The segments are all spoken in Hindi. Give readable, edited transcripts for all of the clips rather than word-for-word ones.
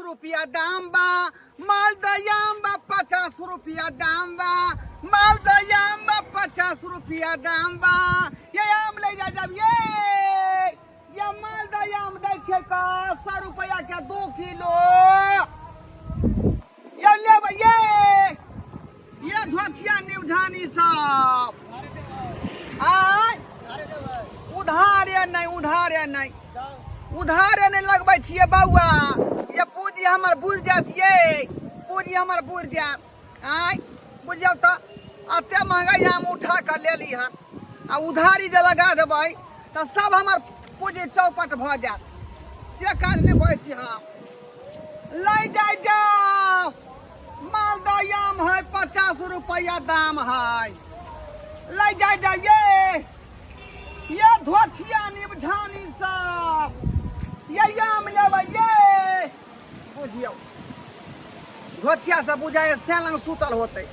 रुपया दाम बा, मालदयाम बा 50 रुपया दाम बा, मालदयाम बा 50 रुपया दाम बा। ये आम ले जा जब ये मालदयाम दै छै का 100 रुपया के 2 किलो। ये लेबै ये झोथिया निवझानी सब आय उधारे नहीं लगबै छियै बौआ। ये पूजी हमर बुझ जात पूजी हमर बुझ जात आय बुझ जाओ तो अते महंगाई आम उठा कर ले ली हन आ उधारी जे लगा देबै तो सब हमर पूजी चौपट भ जात। से काज नहीं करै छी हम। लै जाओ मालदयाम है 50 रुपया दाम है। लै जाओ ये धोथिया निवझानी सब ये आम लेबै बुझियो धोथिया सब बुझाए सेलंग सुतल होते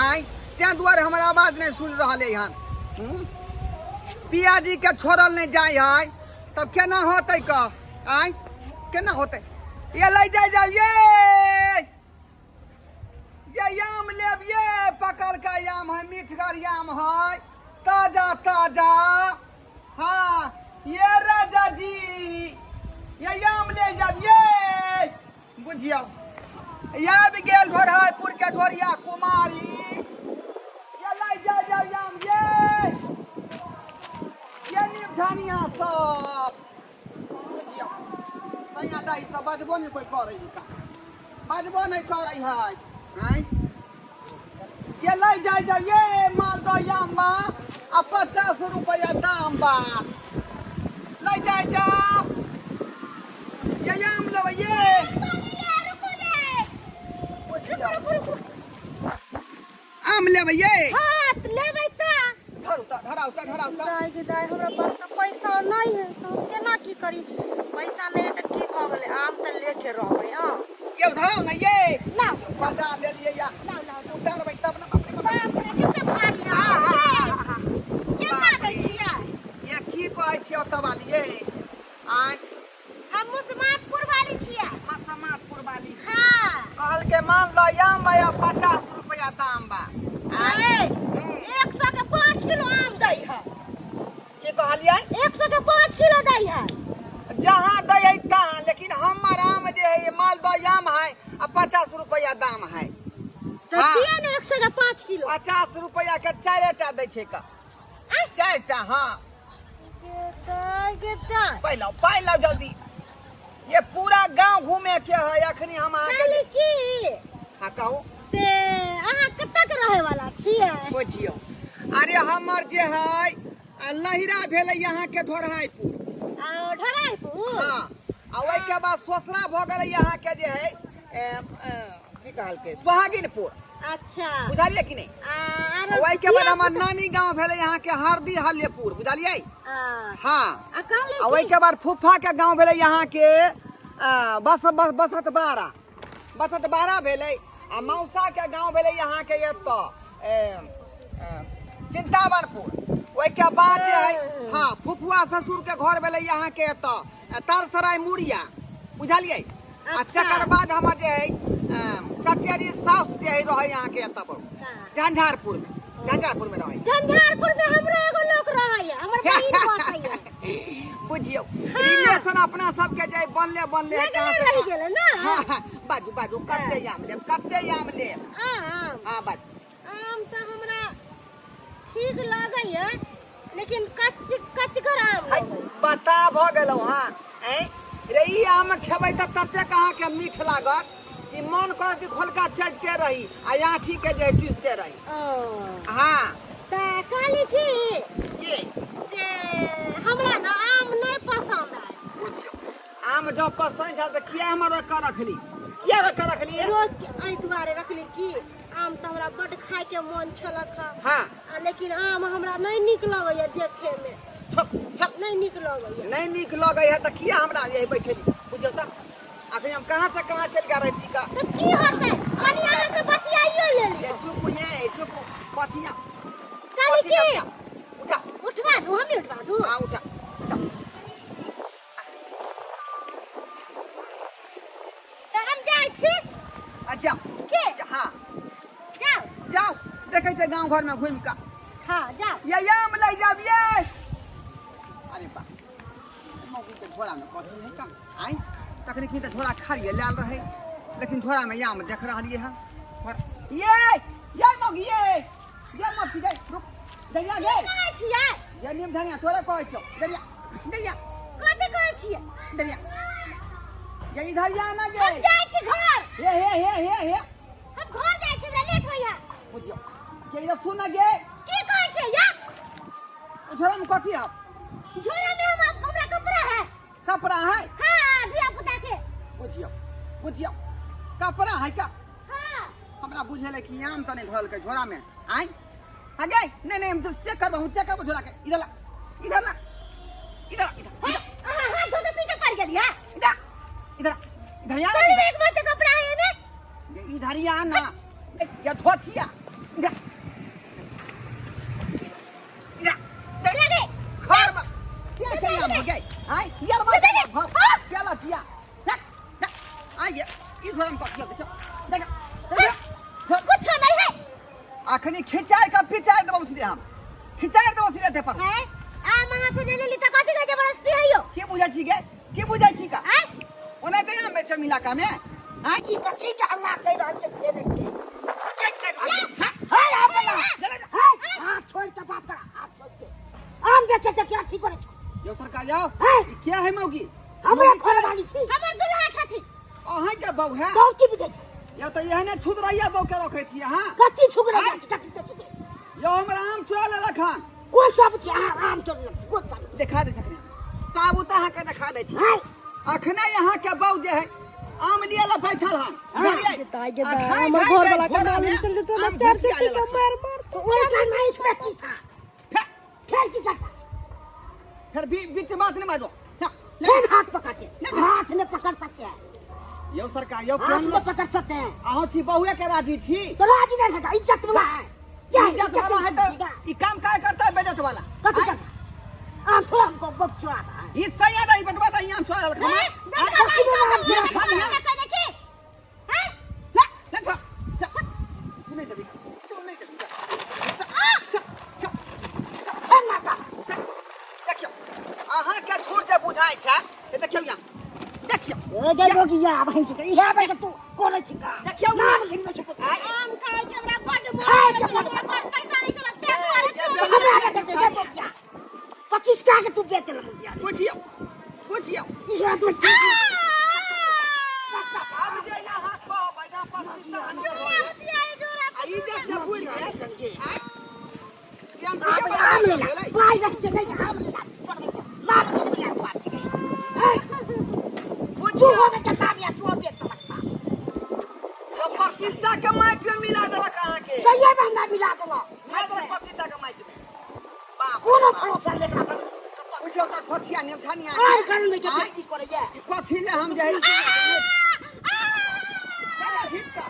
आय ते दुआरे हमर आवाज नहीं सुन रहा हन। पियाजी के छोड़ल नहीं जाय है तब केना होते आय केना होते। ये लै जाओ ये आम लेब पकल का आम है मीठगर आम है ताजा ताजा। हाँ ये राजा जी ये आम ले जाब बुझियो या भी गेल भरहापुर के ढोरिया कुमारी ये लै जाओ आम ये निवझानिया सब बुझियो सैया दाई सब बजबो नहीं कोई करे बजबो नहीं करे है। ये लै जाओ मालदयाम बा 50 रुपया दाम बा। लै जाओ ये आम लेबै आम लेबै हां लेबै त धराउ दाई के दाई हमरा पास तो पैसा नहीं है तो हम केना की करी। पैसा नहीं है तो की भ गेलै आम त लेके रहबै। हां ये धराउ न लाओ बजा ले लिए या लाओ उतारबै तब न बाप रे कते भारी आम केना दै छियै ये की कहै छियै ओतऽ वाली आय हम मुसमातपुर वाली छियै। समातपुर वाली हां कहल के मालदयाम बा 50 रुपया दाम बा। आय 100 के 5 किलो आम दै है। की कहलियै 100 के 5 किलो दै है। जहाँ दै है तहाँ लेकिन हमर आम जे है मालदयाम है 50 रुपया दाम है। तो दिया ने 100 के 5 किलो 50 रुपया के 4टा दै छै का 4टा। हाँ पाइ लो जल्दी ये पूरा गांव घूमे के है अखनी हम कहली की हाँ कहू से अहाँ कतऽ के रहे वाला छियै बुझियो। अरे हमर जे है नहिरा भेलै यहाँ के ढोरहाइपुर। ढोराइपुर हाँ आ ओइ के बाद सोसरा भ गेलै यहाँ के जे है की कहल के सोहागिनपुर। अच्छा बुझलिए कि नहीं। ओइ के बाद हमर नानी गांव भेलै यहाँ के हरदी हल्लेपुर बुझलिए। हाँ ओइ के बाद फुफा के गांव भेलै यहाँ के बसत बारा भेलै आ मौसा के गांव भेलै यहाँ के एतऽ चिंतावनपुर। ओइ के बाद जे है हाँ फुफुआ ससुर के घर भेलै यहाँ के एतऽ तरसराय मुड़िया बुझलिए। आ तकर बाद हमर जे है चचेरी साउस जे है रहे यहाँ के एतऽ झंझारपुर में रहे। झंझारपुर में हमरो एगो लोग रहै हमर बहिन बसै बुझियो रिलेशन अपना सब के जे बनले है कहां से गेलै ना। हां बाजू कत्ते आम लेब आम हां बाजू आम त हमरा ठीक लागै है लेकिन कचगर आम बता भ गेलौ। हां रे ई आम खेबै त तते कहाँ के मीठ लागत कि मन कर कि खोलका चटते रही आ आठी के जे चुसते रही। हाँ त कहली की ये से हमरा ना आम नहीं पसंद है। बुझियो आम जब पसंद है त किया हमर रखली आई दुआरे रखली की आम त हमरा बड खाए के मन छलक। हाँ लेकिन आम हमरा नहीं निक लगै देखे में नहीं निक लगै है त किया हमरा यही बैठली बुझियो त अखन हम कहां से कहां चल गए रही का त की होतै कनिया से बतियाइयो ले ये चुप पथिया कहली की उठा उठवा दू हम उठवा दू। हां उठा छी जाओ के हाँ जाओ जाओ देखे छे गांव घर में घूम का हां जाओ ये आम ले जाबिए अरे बा मौगी के झोला में कथी है का आई तखनी की झोला खालिए लाल रहे लेकिन झोला में आम देख रहलिए हन ये मौगी ये मत की जाए रुक दरिया गे कहाँ छियै ये निम धनिया तोरे कहै छौ दरिया दरिया कथी कहै छियै दरिया ये इधर या ना गे हम जाइ छी घर हे हम घर जाइ छी हमरा लेट होइया बुझियो के इधर सुन ना गे की कहै छै या झोला में कथी है झोला में हमरा कपड़ा है कपड़ा है हां दिया पुता के बुझियो कपड़ा है का हां हमरा बुझेले कि आम तने घोल के झोला में आई आगे नहीं हम तो चेक करबो झोला के इधर ला हां हां तो पीछे पड़ गेलिया इधर यार एक बार तो कपड़ा है एमे ये इधर या ना ये ठोथिया इधर दरिया गे घर में क्या आम हो गई आई यार मत चला चिया आई ये इधर हम कथियो देखो कुछ नहीं है अखनी खिंचाई का पिचाई देबो सीधे हम खिंचाई देबो सीधे ते पर है आ महा से ले ली त कथि के जबरदस्ती है यो के बुझाई छी गे के बुझाई छी का ओने ते हम बेच मिला का में हां ई कथि के हल्ला कह रहल छै से नहीं के कुछ के हां हां छोड़ के बात कर हाथ छोड़ के आम बेचे त क्या ठीक करे छ यो सरकार जाओ ई क्या है मौगी हमरा घर वाली छी हमर दुल्हा छथि अहाँ के बहू है कौन की बुझे छ या तो यहने छुद रहिया बहू के रखे छी हां कथि छुगरे जा कथि तो छुगरे यो हमरा आम चुरा ले रखन कोई सब छी आम चोर कोई सब दिखा दे सकनी साबुत अहाँ के दिखा दे छी हां अखने यहाँ के बहू जे है आम लिए ला बैठल हन हमर घर वाला के मालूम चल तो ना चार से के मार ओए का नहीं इसमें की था फिर की करता फिर भी बीच बात नहीं मारो फिर हाथ पकड़ते हाथ ने पकड़ सकते हैं यो सरकार यो हाथ कौन ने पकड़ सकते हैं अहाँ छी बहुए के राजी छी तो राजी नहीं है इज्जत वाला है क्या इज्जत वाला है तो ई काम काय करता है बेजत वाला कथि करता आम थोड़ा हमको बक चुराता है ई सही नहीं बटवा तो यहाँ चुरा रखा है अहाँ के छूट जे बुझाई छै देखियो यहाँ देखियो ए जय बोगिया भाई के इहे भाई के तू कोने छिका देखियो नाम लिखने छै आम का के हमरा बड मोर हमरा पास पैसा नहीं चलत ते हमरा के दे बोगिया 25 का के तू बेच ले मुझे बुझियो इहे तू अब जे यहाँ को बजा 25 का आई जे भूल गए आई हम के बड़ा गेलै भाई रख छै नहीं आम ले नाम लिखने बात छै बुझियो में के नाम या सो बेच सकता तो 25 का के माइक में मिला देलक अहाँ के सही में हमरा मिला देलो मिला देलक 25 का के माइक में बाप कोनो भरोसा लेकरा पर बुझियो त खोथिया ने छानिया आर कर में के बेइज्जती करे ये ई कथि ले हम जे दादा हिचका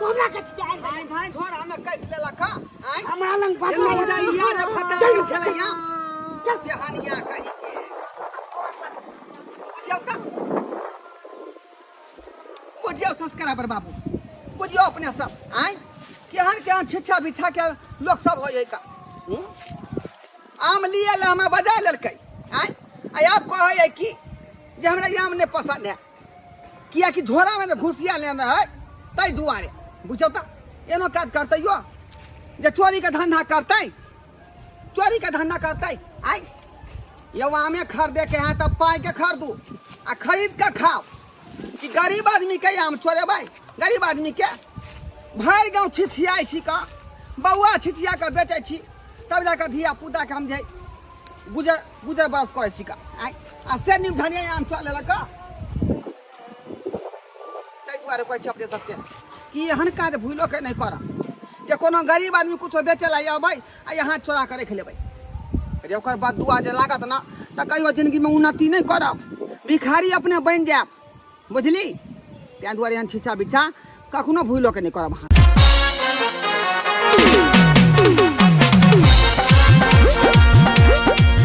हमरा के जाय भाई छोड़ हमें कैस लेलक आई हमरा लंग बात एना बुझाई यार फटा के छलैया चल कहानिया कहि के बुझियो संस्कार पर बाबू बुझियो अपने सब आई केहन छिछा बिछा के लोग सब होय का आम लिए ला हमें बजा ललकै आई आप कहे कि जे हमरा आम ने पसंद है किया कि झोरा में घुसिया लेना है तै दुआरे बुझो त एनो काज करते यो जे चोरी के धंधा करते आई यो आमे खरीदे के है तब पाई के खरीदू आ खरीद के खाओ कि गरीब आदमी के आम छोड़े भाई गरीब आदमी के भर गाँव छिछियाई छी का बउआ छिछिया के बेचे छी तब जाकर धिया पुता के हम जे गुजर बरस करे छी का आई आ से निम धनिया आम छोड़ लेलक तै दुआरे कहै छी अपने सबके कि एहन काज भूलो के नहीं कर जे कोनो गरीब आदमी कुछ बेचे ला अबै आ यहाँ चोरा करे के लेबै जे ओकर बाद दुआ जे लागत ना त कहियो जिंदगी में उन्नति नहीं करब भिखारी अपने बन जाब बुझली तैं दुआरे एहन छिछा बिछा कखनो भूलो के नहीं करब।